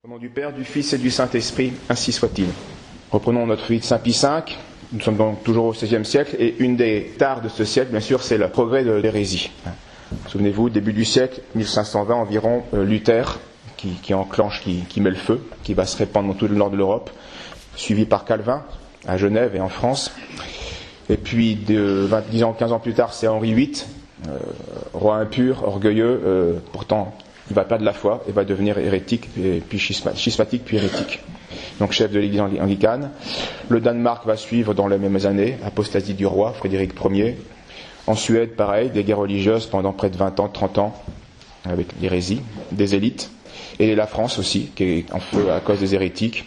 Au nom du Père, du Fils et du Saint-Esprit, ainsi soit-il. Reprenons notre vie de Saint Pie V. Nous sommes donc toujours au XVIe siècle et une des tares de ce siècle, bien sûr, c'est le progrès de l'hérésie. Souvenez-vous, début du siècle, 1520 environ, Luther qui enclenche, qui met le feu, qui va se répandre dans tout le nord de l'Europe, suivi par Calvin à Genève et en France. Et puis 10 ans, 15 ans plus tard, c'est Henri VIII, roi impur, orgueilleux, pourtant il va perdre la foi et va devenir hérétique, puis schismatique, puis hérétique. Donc chef de l'église anglicane. Le Danemark va suivre dans les mêmes années, apostasie du roi, Frédéric Ier. En Suède, pareil, des guerres religieuses pendant près de 20 ans, 30 ans, avec l'hérésie, des élites. Et la France aussi, qui est en feu à cause des hérétiques.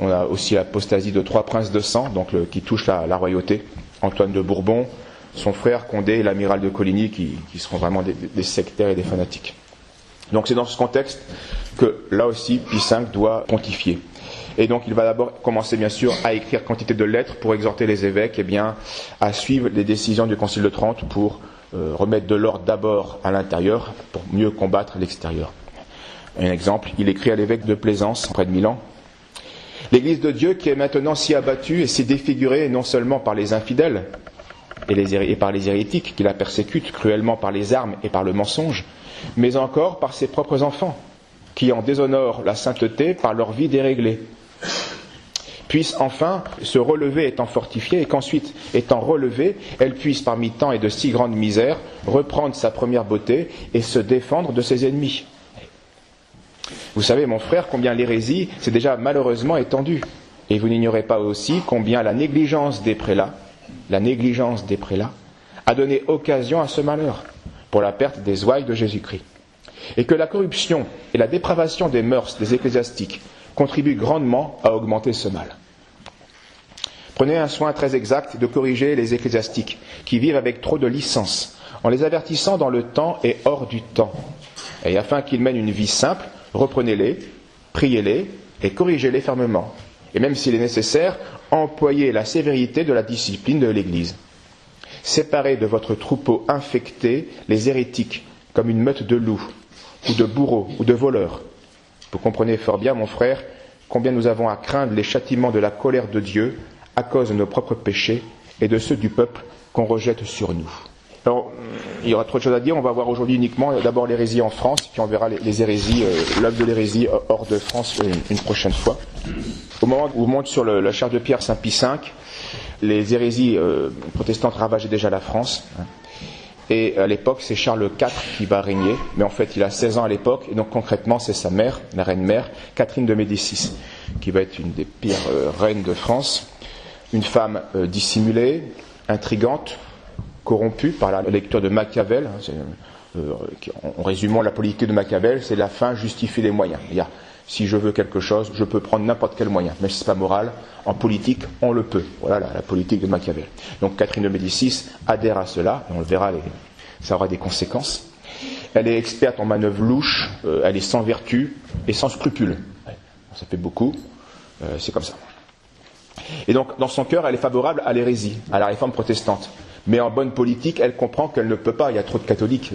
On a aussi l'apostasie de 3 princes de sang, donc qui touche la royauté. Antoine de Bourbon, son frère Condé et l'amiral de Coligny, qui seront vraiment des sectaires et des fanatiques. Donc c'est dans ce contexte que, là aussi, Pie V doit pontifier. Et donc il va d'abord commencer, bien sûr, à écrire quantité de lettres pour exhorter les évêques à suivre les décisions du Concile de Trente pour remettre de l'ordre d'abord à l'intérieur, pour mieux combattre l'extérieur. Un exemple, il écrit à l'évêque de Plaisance, près de Milan. L'Église de Dieu qui est maintenant si abattue et si défigurée, non seulement par les infidèles et par les hérétiques qui la persécutent cruellement par les armes et par le mensonge, mais encore par ses propres enfants, qui en déshonorent la sainteté par leur vie déréglée, puisse enfin se relever étant fortifiée, et qu'ensuite, étant relevée, elle puisse, parmi tant et de si grandes misères, reprendre sa première beauté et se défendre de ses ennemis. Vous savez, mon frère, combien l'hérésie s'est déjà malheureusement étendue, et vous n'ignorez pas aussi combien la négligence des prélats, a donné occasion à ce malheur, pour la perte des ouailles de Jésus-Christ. Et que la corruption et la dépravation des mœurs des ecclésiastiques contribuent grandement à augmenter ce mal. Prenez un soin très exact de corriger les ecclésiastiques qui vivent avec trop de licence, en les avertissant dans le temps et hors du temps. Et afin qu'ils mènent une vie simple, reprenez-les, priez-les et corrigez-les fermement. Et même s'il est nécessaire, employez la sévérité de la discipline de l'Église. Séparez de votre troupeau infecté les hérétiques, comme une meute de loups, ou de bourreaux, ou de voleurs. Vous comprenez fort bien, mon frère, combien nous avons à craindre les châtiments de la colère de Dieu à cause de nos propres péchés et de ceux du peuple qu'on rejette sur nous. Alors, il y aura trop de choses à dire. On va voir aujourd'hui uniquement d'abord l'hérésie en France, puis on verra les hérésies, l'œuvre de l'hérésie hors de France une prochaine fois. Au moment où on monte sur la chaire de pierre Saint Pie V, les hérésies protestantes ravageaient déjà la France. Et à l'époque, c'est Charles IV qui va régner, mais en fait, il a 16 ans à l'époque, et donc concrètement, c'est sa mère, la reine-mère, Catherine de Médicis, qui va être une des pires reines de France. Une femme dissimulée, intrigante, corrompue par la lecture de Machiavel. En résumant la politique de Machiavel, c'est la fin justifie les moyens. Si je veux quelque chose, je peux prendre n'importe quel moyen. Mais si ce n'est pas moral, en politique, on le peut. Voilà la politique de Machiavel. Donc Catherine de Médicis adhère à cela, et on le verra, ça aura des conséquences. Elle est experte en manœuvres louches, elle est sans vertu et sans scrupules. Ça fait beaucoup, c'est comme ça. Et donc, dans son cœur, elle est favorable à l'hérésie, à la réforme protestante. Mais en bonne politique, elle comprend qu'elle ne peut pas, il y a trop de catholiques.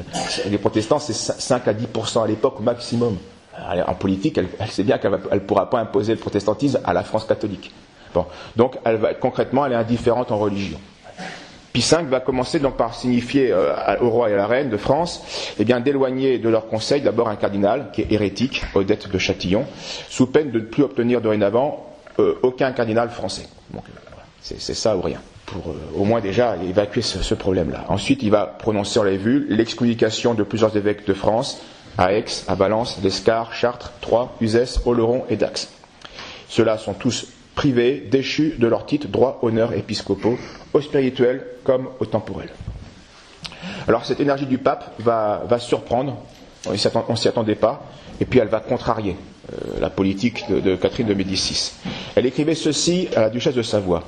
Les protestants, c'est 5 à 10% à l'époque au maximum. En politique, elle sait bien qu'elle ne pourra pas imposer le protestantisme à la France catholique. Bon, donc, concrètement, elle est indifférente en religion. Pie V va commencer donc par signifier au roi et à la reine de France d'éloigner de leur conseil d'abord un cardinal qui est hérétique, Odette de Châtillon, sous peine de ne plus obtenir dorénavant aucun cardinal français. Donc, c'est ça ou rien, pour au moins déjà évacuer ce problème-là. Ensuite, il va prononcer, on l'a vu, l'excommunication de plusieurs évêques de France, à Aix, à Valence, d'Escars, Chartres, Troyes, Uzès, Oloron et Dax. Ceux-là sont tous privés, déchus de leurs titres, droits, honneurs épiscopaux, au spirituel comme au temporel. Alors cette énergie du pape va surprendre, on ne s'y attendait pas, et puis elle va contrarier la politique de Catherine de Médicis. Elle écrivait ceci à la duchesse de Savoie.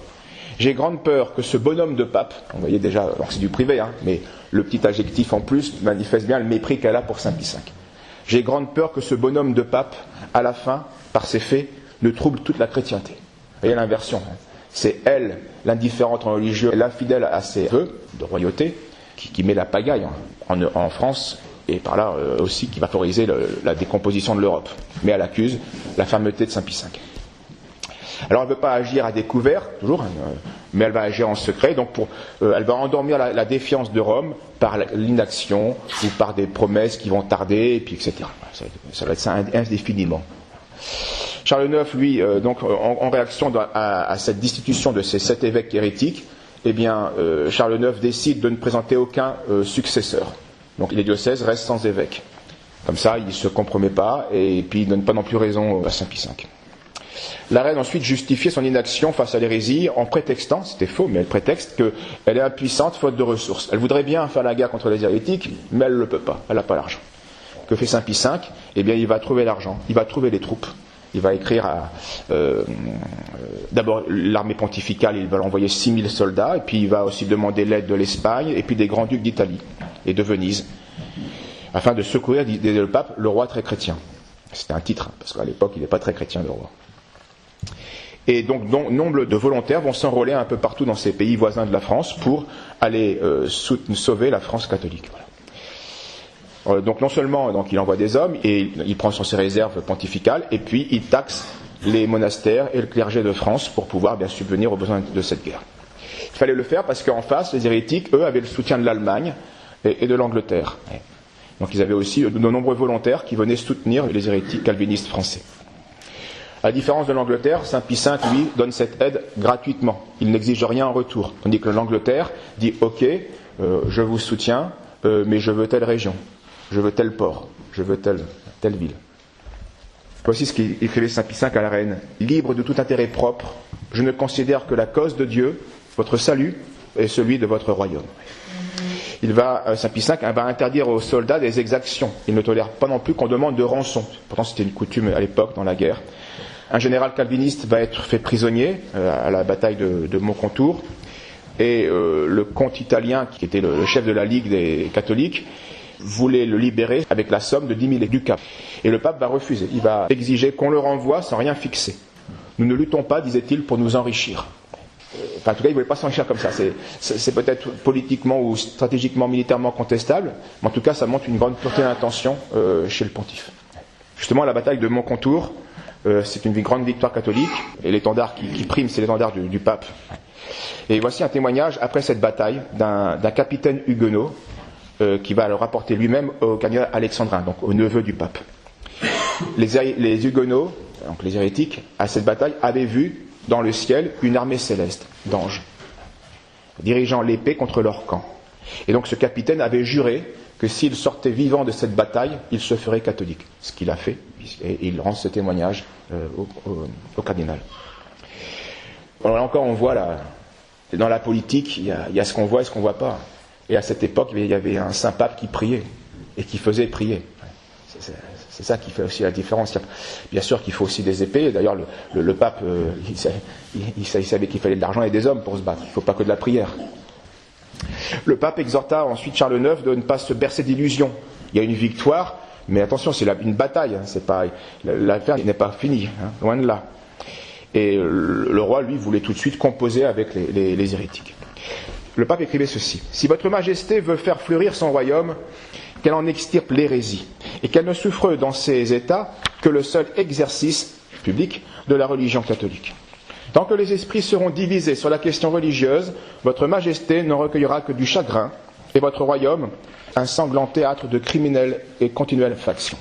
J'ai grande peur que ce bonhomme de pape, vous voyez déjà, alors c'est du privé, mais le petit adjectif en plus manifeste bien le mépris qu'elle a pour Saint Pie V. J'ai grande peur que ce bonhomme de pape, à la fin, par ses faits, ne trouble toute la chrétienté. Vous voyez l'inversion. C'est elle, l'indifférente en religieux, l'infidèle à ses vœux de royauté, qui met la pagaille en France et par là aussi qui va favoriser la décomposition de l'Europe. Mais elle accuse la fermeté de Saint Pie V. Alors elle ne veut pas agir à découvert, toujours, mais elle va agir en secret, donc elle va endormir la défiance de Rome par l'inaction ou par des promesses qui vont tarder, et puis etc. Ça va être ça indéfiniment. Charles IX, lui, donc en réaction à cette destitution de ces 7 évêques hérétiques, eh bien, Charles IX décide de ne présenter aucun successeur. Donc les diocèses restent sans évêque. Comme ça, il ne se compromet pas, et puis il ne donne pas non plus raison à Saint Pie V. La reine ensuite justifiait son inaction face à l'hérésie en prétextant, c'était faux, mais elle prétexte qu'elle est impuissante faute de ressources. Elle voudrait bien faire la guerre contre les hérétiques, mais elle ne le peut pas, elle n'a pas l'argent. Que fait Saint Pie V ? Eh bien, il va trouver l'argent, il va trouver les troupes. Il va écrire d'abord l'armée pontificale, il va l'envoyer 6000 soldats, et puis il va aussi demander l'aide de l'Espagne, et puis des grands-ducs d'Italie et de Venise, afin de secourir, disait le pape, le roi très chrétien. C'était un titre, parce qu'à l'époque, il n'est pas très chrétien, le roi. Et donc, nombre de volontaires vont s'enrôler un peu partout dans ces pays voisins de la France pour aller sauver la France catholique. Voilà. Donc, non seulement il envoie des hommes, et il prend sur ses réserves pontificales, et puis il taxe les monastères et le clergé de France pour pouvoir bien subvenir aux besoins de cette guerre. Il fallait le faire parce qu'en face, les hérétiques, eux, avaient le soutien de l'Allemagne et de l'Angleterre. Donc, ils avaient aussi de nombreux volontaires qui venaient soutenir les hérétiques calvinistes français. À la différence de l'Angleterre, Saint Pie V, lui, donne cette aide gratuitement. Il n'exige rien en retour. Tandis que l'Angleterre dit « Ok, je vous soutiens, mais je veux telle région, je veux tel port, je veux telle ville. » Voici ce qu'écrivait Saint Pie V à la reine. « Libre de tout intérêt propre, je ne considère que la cause de Dieu, votre salut, est celui de votre royaume. » Saint Pie V va interdire aux soldats des exactions. Il ne tolère pas non plus qu'on demande de rançon. Pourtant, c'était une coutume à l'époque, dans la guerre. Un général calviniste va être fait prisonnier à la bataille de Moncontour. Et le comte italien, qui était le chef de la Ligue des catholiques, voulait le libérer avec la somme de 10 000 ducats. Et le pape va refuser. Il va exiger qu'on le renvoie sans rien fixer. Nous ne luttons pas, disait-il, pour nous enrichir. Enfin, en tout cas, il ne voulait pas s'enrichir comme ça. C'est peut-être politiquement ou stratégiquement, militairement contestable, mais en tout cas, ça montre une grande pureté d'intention chez le pontife. Justement, la bataille de Moncontour, c'est une grande victoire catholique, et l'étendard qui prime, c'est l'étendard du pape. Et voici un témoignage après cette bataille d'un capitaine huguenot qui va le rapporter lui-même au cardinal alexandrin, donc au neveu du pape. Les huguenots, donc les hérétiques, à cette bataille, avaient vu dans le ciel une armée céleste d'anges, dirigeant l'épée contre leur camp. Et donc ce capitaine avait juré que s'il sortait vivant de cette bataille, il se ferait catholique. Ce qu'il a fait, et il rend ce témoignage au cardinal. Alors là encore, on voit dans la politique, il y a ce qu'on voit et ce qu'on ne voit pas. Et à cette époque, il y avait un saint pape qui priait, et qui faisait prier. C'est ça qui fait aussi la différence. Bien sûr qu'il faut aussi des épées. D'ailleurs, le pape, il savait qu'il fallait de l'argent et des hommes pour se battre. Il ne faut pas que de la prière. Le pape exhorta ensuite Charles IX de ne pas se bercer d'illusions. Il y a une victoire, mais attention, c'est une bataille. C'est pas, l'affaire n'est pas finie, loin de là. Et le roi, lui, voulait tout de suite composer avec les hérétiques. Le pape écrivait ceci. « Si votre majesté veut faire fleurir son royaume, qu'elle en extirpe l'hérésie, et qu'elle ne souffre dans ses états que le seul exercice public de la religion catholique. Tant que les esprits seront divisés sur la question religieuse, votre majesté n'en recueillera que du chagrin, et votre royaume, un sanglant théâtre de criminelles et continuelles factions.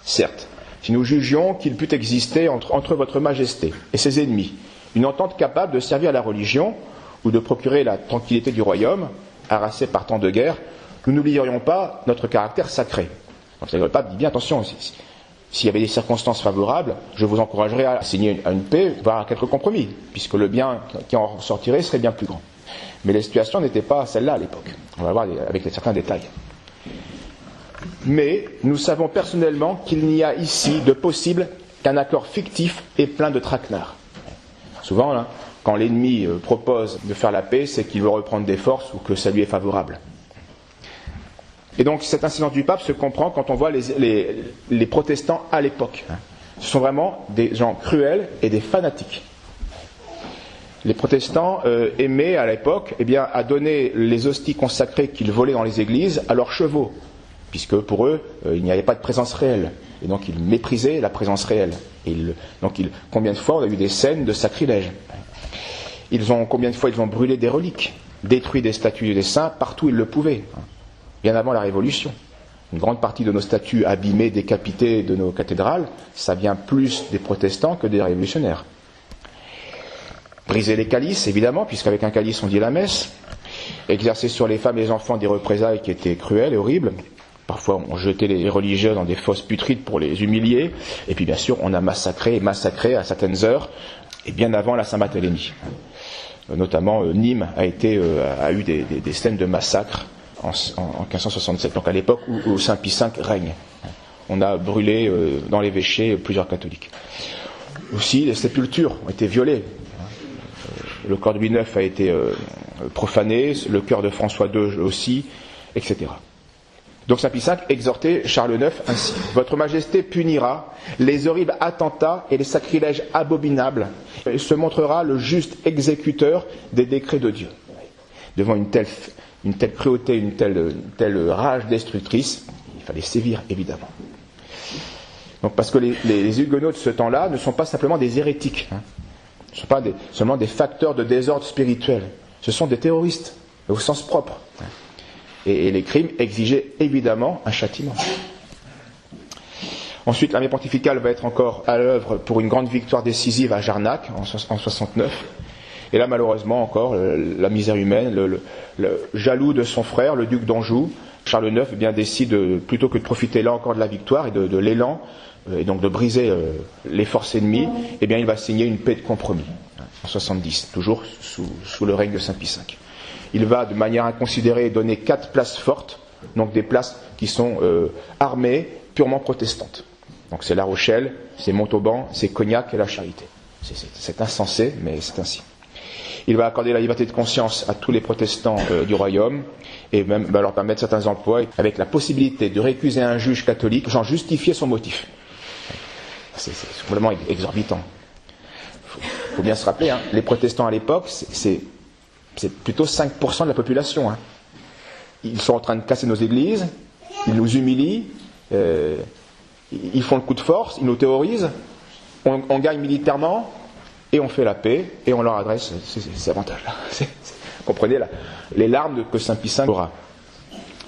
Certes, si nous jugions qu'il pût exister entre votre majesté et ses ennemis une entente capable de servir la religion, ou de procurer la tranquillité du royaume, harassé par tant de guerres, nous n'oublierions pas notre caractère sacré. Donc, le pape dit bien attention, s'il y avait des circonstances favorables, je vous encouragerais à signer une paix, voire à quelques compromis, puisque le bien qui en ressortirait serait bien plus grand. Mais la situation n'était pas celle-là à l'époque. On va voir avec certains détails. Mais nous savons personnellement qu'il n'y a ici de possible qu'un accord fictif et plein de traquenards. Souvent, là, quand l'ennemi propose de faire la paix, c'est qu'il veut reprendre des forces ou que ça lui est favorable. Et donc cette incidence du pape se comprend quand on voit les protestants à l'époque. Ce sont vraiment des gens cruels et des fanatiques. Les protestants aimaient à l'époque à donner les hosties consacrées qu'ils volaient dans les églises à leurs chevaux, puisque pour eux, il n'y avait pas de présence réelle. Et donc ils méprisaient la présence réelle. Combien de fois on a eu des scènes de sacrilège? Combien de fois ils ont brûlé des reliques, détruit des statues des saints partout où ils le pouvaient, bien avant la Révolution. Une grande partie de nos statues abîmées, décapitées de nos cathédrales, ça vient plus des protestants que des révolutionnaires. Briser les calices, évidemment, puisqu'avec un calice on dit la messe. Exercer sur les femmes et les enfants des représailles qui étaient cruelles et horribles. Parfois on jetait les religieux dans des fosses putrides pour les humilier. Et puis bien sûr on a massacré à certaines heures, et bien avant la Saint-Barthélemy. Notamment Nîmes a eu des scènes de massacre en 1567, donc à l'époque où Saint Pie V règne. On a brûlé dans l'évêché plusieurs catholiques. Aussi les sépultures ont été violées. Le corps de Louis IX a été profané, le cœur de François II aussi, etc. Donc Saint Pie V exhortait Charles IX ainsi: Votre Majesté punira les horribles attentats et les sacrilèges abominables et se montrera le juste exécuteur des décrets de Dieu. Devant une telle cruauté, une telle rage destructrice, il fallait sévir, évidemment. Donc parce que les huguenots de ce temps-là ne sont pas simplement des hérétiques, ne sont pas seulement des facteurs de désordre spirituel, ce sont des terroristes, au sens propre. Et les crimes exigeaient évidemment un châtiment. Ensuite, l'armée pontificale va être encore à l'œuvre pour une grande victoire décisive à Jarnac en 69. Et là, malheureusement, encore, la misère humaine, le jaloux de son frère, le duc d'Anjou, Charles IX, eh bien, décide, plutôt que de profiter là encore de la victoire et de l'élan, et donc de briser les forces ennemies, eh bien, il va signer une paix de compromis, en 70, toujours sous le règne de Saint Pie V. Il va, de manière inconsidérée, donner 4 places fortes, donc des places qui sont armées, purement protestantes. Donc c'est La Rochelle, c'est Montauban, c'est Cognac et la Charité. C'est insensé, mais c'est ainsi. Il va accorder la liberté de conscience à tous les protestants du royaume, et même va leur permettre certains emplois, avec la possibilité de récuser un juge catholique, j'en justifier son motif. C'est complètement exorbitant. Il faut bien se rappeler, les protestants à l'époque, c'est plutôt 5% de la population. Ils sont en train de casser nos églises, ils nous humilient, ils font le coup de force, ils nous terrorisent, on gagne militairement, et on fait la paix, et on leur adresse ces avantages-là. Comprenez les larmes que Saint Pie V aura.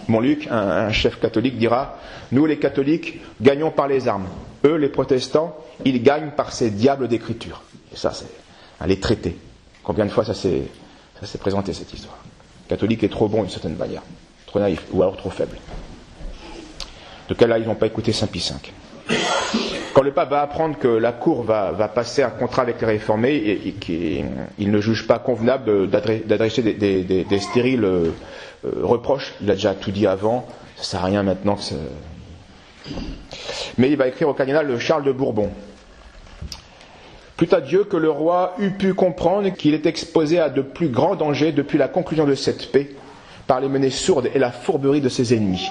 Montluc, un chef catholique, dira: nous les catholiques gagnons par les armes, eux les protestants, ils gagnent par ces diables d'écriture. Et ça, c'est les traités. Combien de fois ça s'est présenté, cette histoire? Le catholique est trop bon d'une certaine manière, trop naïf, ou alors trop faible. De quel cas là, ils n'ont pas écouté Saint Pie V. Quand le pape va apprendre que la cour va passer un contrat avec les réformés et qu'il ne juge pas convenable d'adresser des stériles reproches, il a déjà tout dit avant, ça ne sert à rien maintenant que ça... Mais il va écrire au cardinal Charles de Bourbon: Plût à Dieu que le roi eût pu comprendre qu'il est exposé à de plus grands dangers depuis la conclusion de cette paix, par les menées sourdes et la fourberie de ses ennemis,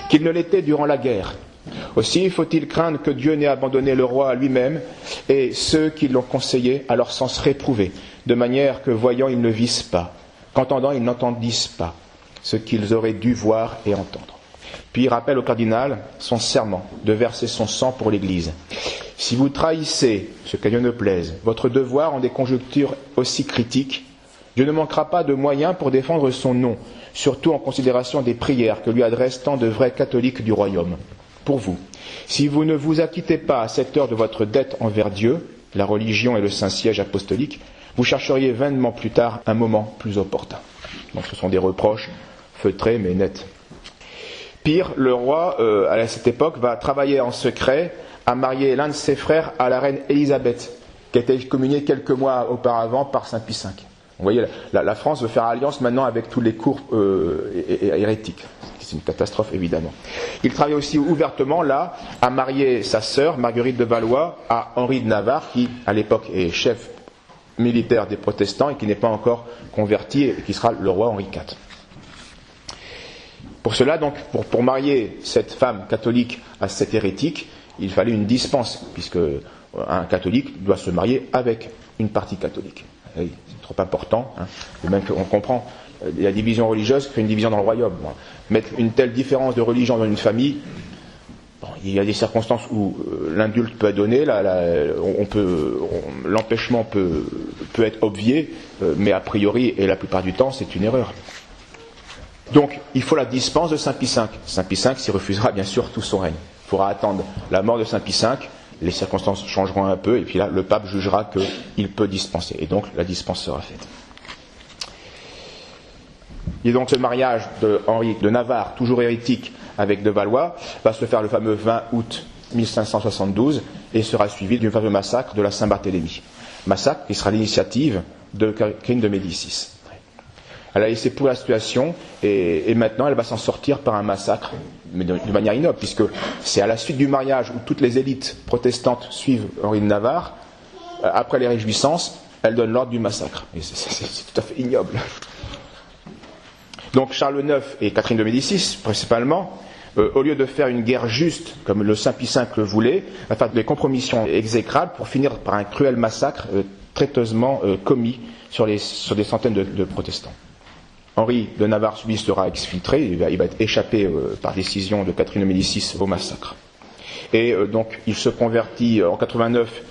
qu'il ne l'était durant la guerre. Aussi faut-il craindre que Dieu n'ait abandonné le roi à lui-même et ceux qui l'ont conseillé à leur sens réprouvé, de manière que voyant ils ne vissent pas, qu'entendant ils n'entendissent pas ce qu'ils auraient dû voir et entendre. Puis il rappelle au cardinal son serment de verser son sang pour l'Église. Si vous trahissez, ce qu'à Dieu ne plaise, votre devoir en des conjonctures aussi critiques, Dieu ne manquera pas de moyens pour défendre son nom, surtout en considération des prières que lui adressent tant de vrais catholiques du royaume. Pour vous, si vous ne vous acquittez pas à cette heure de votre dette envers Dieu, la religion et le Saint-Siège apostolique, vous chercheriez vainement plus tard un moment plus opportun. Donc ce sont des reproches feutrés mais nets. Pire, le roi, à cette époque, va travailler en secret à marier l'un de ses frères à la reine Élisabeth, qui a été excommuniée quelques mois auparavant par Saint Pie V. Vous voyez, la France veut faire alliance maintenant avec tous les cours hérétiques. C'est une catastrophe, évidemment. Il travaille aussi ouvertement, là, à marier sa sœur, Marguerite de Valois, à Henri de Navarre, qui, à l'époque, est chef militaire des protestants et qui n'est pas encore converti et qui sera le roi Henri IV. Pour cela, donc, pour marier cette femme catholique à cet hérétique, il fallait une dispense, puisque un catholique doit se marier avec une partie catholique. C'est trop important. Et même qu'on comprend, La division religieuse crée une division dans le royaume. Mettre une telle différence de religion dans une famille, bon, il y a des circonstances où l'indulte peut être donné, l'empêchement peut être obvié, mais a priori, et la plupart du temps, c'est une erreur. Donc, il faut la dispense de Saint Pie V. Saint Pie V s'y refusera bien sûr tout son règne. Il faudra attendre la mort de Saint Pie V, les circonstances changeront un peu, et puis là, le pape jugera qu'il peut dispenser. Et donc, la dispense sera faite. Et donc, ce mariage de Henri de Navarre, toujours hérétique, avec de Valois, va se faire le fameux 20 août 1572, et sera suivi du fameux massacre de la Saint-Barthélemy. Massacre qui sera l'initiative de Catherine de Médicis. Elle a laissé pour la situation, et maintenant elle va s'en sortir par un massacre, mais de manière ignoble, puisque c'est à la suite du mariage où toutes les élites protestantes suivent Henri de Navarre, après les réjouissances, elle donne l'ordre du massacre. Et c'est tout à fait ignoble. Donc Charles IX et Catherine de Médicis, principalement, au lieu de faire une guerre juste, comme le Saint Pie V le voulait, va faire des compromissions exécrables pour finir par un cruel massacre traiteusement commis sur des centaines de protestants. Henri de Navarre sera exfiltré, il va être échappé par décision de Catherine de Médicis au massacre. Et donc il se convertit en 89,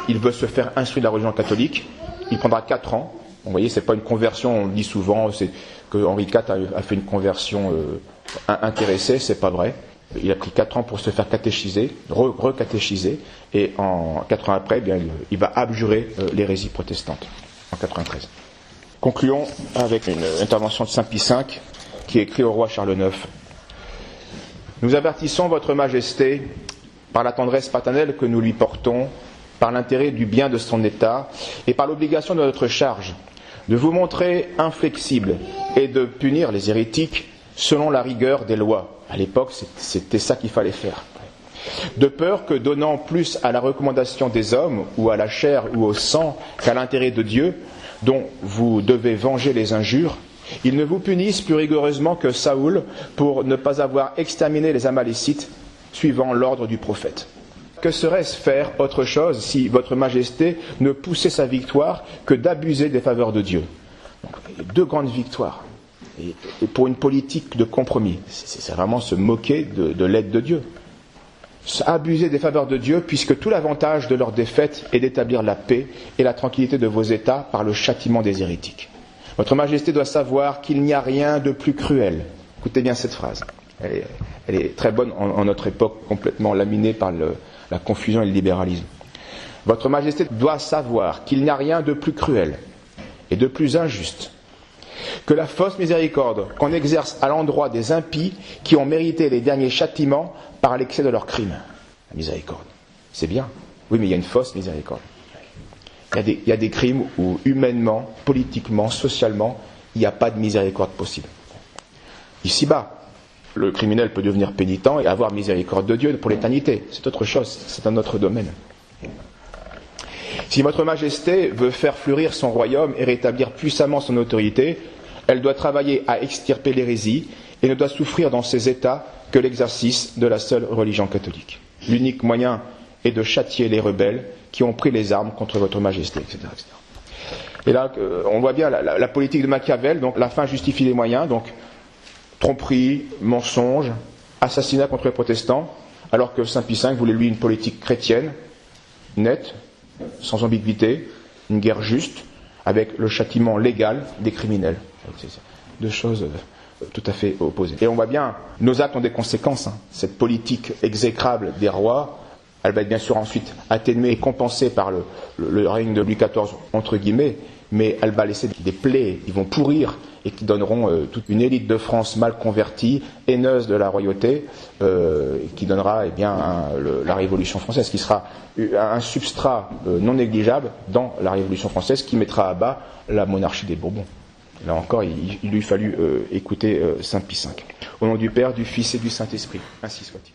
il veut se faire instruire de la religion catholique, il prendra 4 ans. Vous voyez, c'est pas une conversion, on le dit souvent, c'est que Henri IV a fait une conversion intéressée, c'est pas vrai. Il a pris 4 ans pour se faire catéchiser, recatéchiser, et en 4 ans après, bien, il va abjurer l'hérésie protestante, en 93. Concluons avec une intervention de Saint Pie V qui écrit au roi Charles IX. Nous avertissons votre Majesté, par la tendresse paternelle que nous lui portons, par l'intérêt du bien de son État et par l'obligation de notre charge, de vous montrer inflexible et de punir les hérétiques selon la rigueur des lois. À l'époque, c'était ça qu'il fallait faire. De peur que, donnant plus à la recommandation des hommes, ou à la chair ou au sang, qu'à l'intérêt de Dieu, dont vous devez venger les injures, ils ne vous punissent plus rigoureusement que Saoul pour ne pas avoir exterminé les Amalécites suivant l'ordre du prophète. Que serait-ce faire autre chose si votre Majesté ne poussait sa victoire que d'abuser des faveurs de Dieu? Donc, 2 grandes victoires. Et pour une politique de compromis, c'est vraiment se moquer de l'aide de Dieu. Abuser des faveurs de Dieu, puisque tout l'avantage de leur défaite est d'établir la paix et la tranquillité de vos États par le châtiment des hérétiques. Votre Majesté doit savoir qu'il n'y a rien de plus cruel. Écoutez bien cette phrase. Elle est très bonne en notre époque, complètement laminée par la confusion et le libéralisme. Votre Majesté doit savoir qu'il n'y a rien de plus cruel et de plus injuste que la fausse miséricorde qu'on exerce à l'endroit des impies qui ont mérité les derniers châtiments par l'excès de leurs crimes. La miséricorde, c'est bien. Oui, mais il y a une fausse miséricorde. Il y a des crimes où humainement, politiquement, socialement, il n'y a pas de miséricorde possible. Ici-bas, le criminel peut devenir pénitent et avoir miséricorde de Dieu pour l'éternité. C'est autre chose, c'est un autre domaine. Si votre Majesté veut faire fleurir son royaume et rétablir puissamment son autorité, elle doit travailler à extirper l'hérésie et ne doit souffrir dans ses États que l'exercice de la seule religion catholique. L'unique moyen est de châtier les rebelles qui ont pris les armes contre votre Majesté, etc. etc. Et là, on voit bien la politique de Machiavel, donc la fin justifie les moyens, donc tromperie, mensonge, assassinat contre les protestants, alors que Saint Pie V voulait lui une politique chrétienne, nette, sans ambiguïté, une guerre juste, avec le châtiment légal des criminels. C'est 2 choses tout à fait opposées. Et on voit bien, nos actes ont des conséquences. Cette politique exécrable des rois, elle va être bien sûr ensuite atténuée et compensée par le règne de Louis XIV, entre guillemets, mais elle va laisser des plaies qui vont pourrir et qui donneront toute une élite de France mal convertie, haineuse de la royauté, qui donnera la Révolution française, qui sera un substrat non négligeable dans la Révolution française, qui mettra à bas la monarchie des Bourbons. Là encore, il lui fallut écouter Saint Pie V. Au nom du Père, du Fils et du Saint-Esprit. Ainsi soit-il.